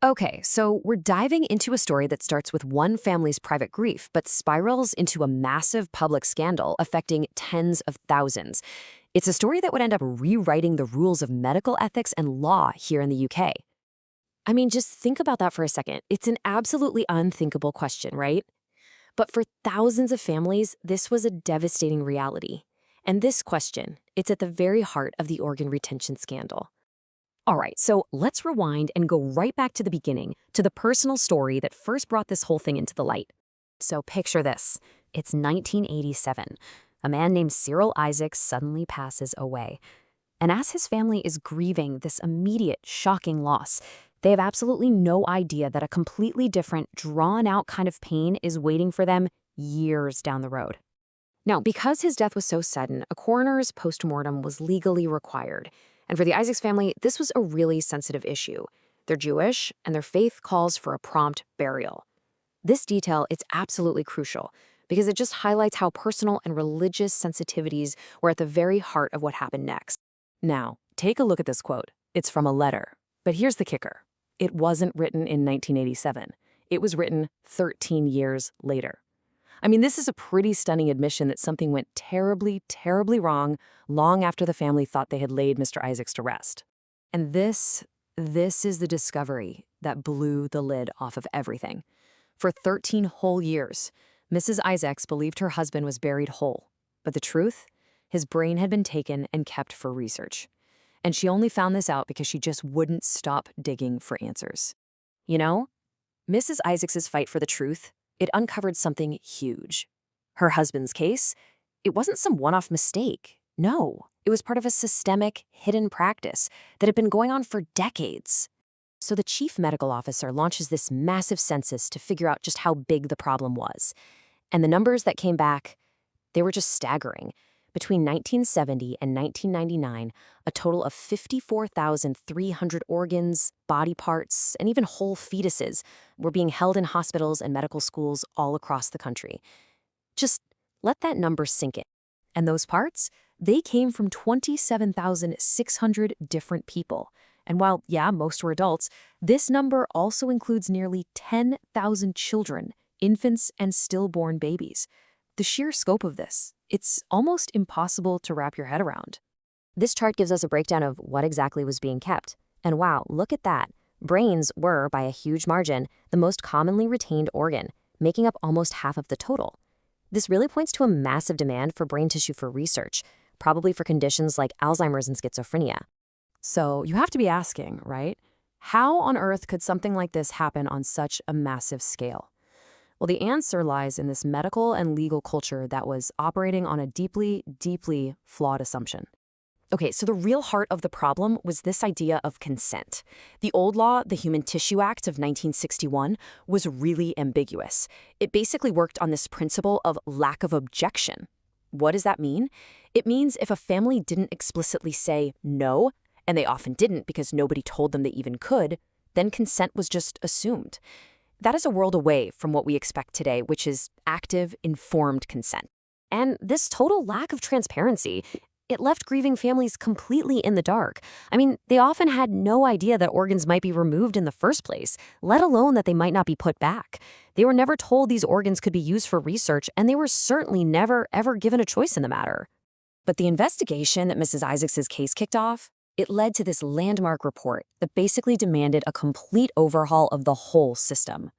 Okay, so we're diving into a story that starts with one family's private grief, but spirals into a massive public scandal affecting tens of thousands. It's a story that would end up rewriting the rules of medical ethics and law here in the UK. I mean, just think about that for a second. It's an absolutely unthinkable question, right? But for thousands of families, this was a devastating reality. And this question, it's at the very heart of the organ retention scandal. All right, so let's rewind and go right back to the beginning, to the personal story that first brought this whole thing into the light. So picture this. It's 1987. A man named Cyril Isaacs suddenly passes away. And as his family is grieving this immediate, shocking loss, they have absolutely no idea that a completely different, drawn-out kind of pain is waiting for them years down the road. Now, because his death was so sudden, a coroner's post-mortem was legally required. And for the Isaacs family, this was a really sensitive issue. They're Jewish, and their faith calls for a prompt burial. This detail, it's absolutely crucial, because it just highlights how personal and religious sensitivities were at the very heart of what happened next. Now, take a look at this quote. It's from a letter. But here's the kicker. It wasn't written in 1987. It was written 13 years later. I mean, this is a pretty stunning admission that something went terribly, terribly wrong long after the family thought they had laid Mr. Isaacs to rest. And this is the discovery that blew the lid off of everything. For 13 whole years, Mrs. Isaacs believed her husband was buried whole. But the truth? His brain had been taken and kept for research. And she only found this out because she just wouldn't stop digging for answers. You know, Mrs. Isaacs's fight for the truth, it uncovered something huge. Her husband's case, it wasn't some one-off mistake. No, it was part of a systemic, hidden practice that had been going on for decades. So the chief medical officer launches this massive census to figure out just how big the problem was. And the numbers that came back, they were just staggering. Between 1970 and 1999, a total of 54,300 organs, body parts, and even whole fetuses were being held in hospitals and medical schools all across the country. Just let that number sink in. And those parts, they came from 27,600 different people. And while, yeah, most were adults, this number also includes nearly 10,000 children, infants, and stillborn babies. The sheer scope of this, it's almost impossible to wrap your head around. This chart gives us a breakdown of what exactly was being kept. And wow, look at that. Brains were, by a huge margin, the most commonly retained organ, making up almost half of the total. This really points to a massive demand for brain tissue for research, probably for conditions like Alzheimer's and schizophrenia. So you have to be asking, right? How on earth could something like this happen on such a massive scale? Well, the answer lies in this medical and legal culture that was operating on a deeply, deeply flawed assumption. Okay, so the real heart of the problem was this idea of consent. The old law, the Human Tissue Act of 1961, was really ambiguous. It basically worked on this principle of lack of objection. What does that mean? It means if a family didn't explicitly say no, and they often didn't because nobody told them they even could, then consent was just assumed. That is a world away from what we expect today, which is active, informed consent. And this total lack of transparency, it left grieving families completely in the dark. I mean, they often had no idea that organs might be removed in the first place, let alone that they might not be put back. They were never told these organs could be used for research, and they were certainly never, ever given a choice in the matter. But the investigation that Mrs. Isaacs' case kicked off, it led to this landmark report that basically demanded a complete overhaul of the whole system.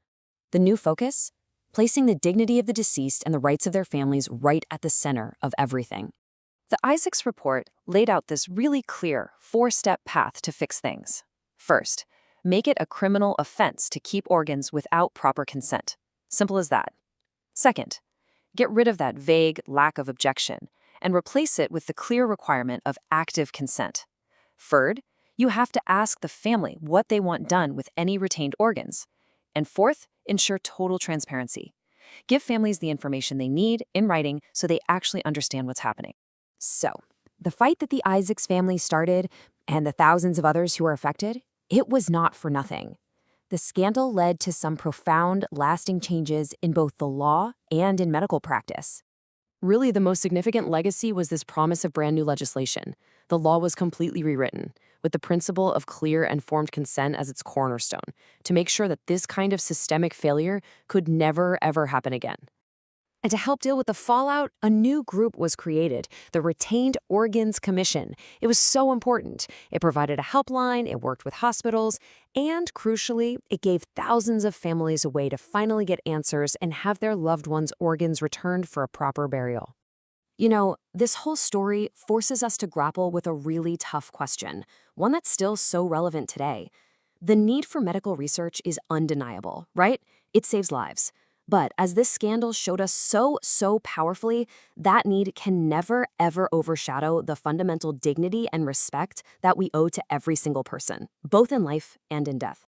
The new focus? Placing the dignity of the deceased and the rights of their families right at the center of everything. The Isaacs report laid out this really clear four-step path to fix things. First, make it a criminal offense to keep organs without proper consent. Simple as that. Second, get rid of that vague lack of objection and replace it with the clear requirement of active consent. Third, you have to ask the family what they want done with any retained organs. And fourth, ensure total transparency. Give families the information they need in writing so they actually understand what's happening. So, the fight that the Isaacs family started, and the thousands of others who were affected, it was not for nothing. The scandal led to some profound, lasting changes in both the law and in medical practice. Really, the most significant legacy was this promise of brand new legislation. The law was completely rewritten. with the principle of clear and informed consent as its cornerstone, to make sure that this kind of systemic failure could never, ever happen again. And to help deal with the fallout, a new group was created, the Retained Organs Commission. It was so important. It provided a helpline, it worked with hospitals, and crucially, it gave thousands of families a way to finally get answers and have their loved ones' organs returned for a proper burial. You know, this whole story forces us to grapple with a really tough question, one that's still so relevant today. The need for medical research is undeniable, right? It saves lives. But as this scandal showed us so powerfully, that need can never, ever overshadow the fundamental dignity and respect that we owe to every single person, both in life and in death.